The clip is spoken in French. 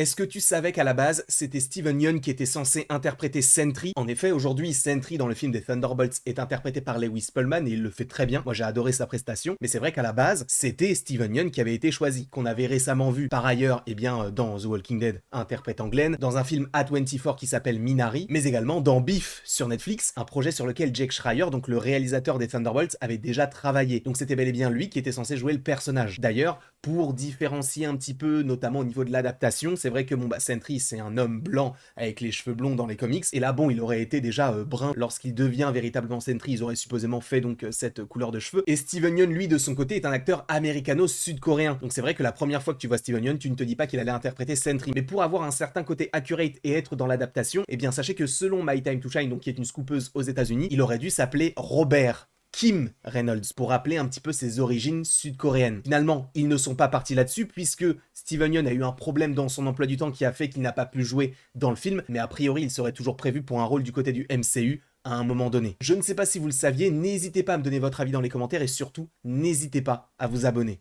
Est-ce que tu savais qu'à la base, c'était Steven Yeun qui était censé interpréter Sentry? En effet, aujourd'hui, Sentry dans le film des Thunderbolts est interprété par Lewis Pullman et il le fait très bien. Moi, j'ai adoré sa prestation. Mais c'est vrai qu'à la base, c'était Steven Yeun qui avait été choisi, qu'on avait récemment vu par ailleurs, dans The Walking Dead, interprétant Glenn, dans un film A24 qui s'appelle Minari, mais également dans Beef sur Netflix, un projet sur lequel Jake Schreier, donc le réalisateur des Thunderbolts, avait déjà travaillé. Donc c'était bel et bien lui qui était censé jouer le personnage. D'ailleurs, pour différencier un petit peu, notamment au niveau de l'adaptation, c'est vrai que Sentry c'est un homme blanc avec les cheveux blonds dans les comics, et là il aurait été déjà brun lorsqu'il devient véritablement Sentry, ils auraient supposément fait donc cette couleur de cheveux, et Steven Yeun lui de son côté est un acteur américano-sud-coréen, donc c'est vrai que la première fois que tu vois Steven Yeun, tu ne te dis pas qu'il allait interpréter Sentry, mais pour avoir un certain côté accurate et être dans l'adaptation, eh bien sachez que selon My Time to Shine, donc qui est une scoopeuse aux États-Unis, il aurait dû s'appeler Robert Kim Reynolds, pour rappeler un petit peu ses origines sud-coréennes. Finalement, ils ne sont pas partis là-dessus, puisque Steven Yeun a eu un problème dans son emploi du temps qui a fait qu'il n'a pas pu jouer dans le film, mais a priori, il serait toujours prévu pour un rôle du côté du MCU à un moment donné. Je ne sais pas si vous le saviez, n'hésitez pas à me donner votre avis dans les commentaires, et surtout, n'hésitez pas à vous abonner.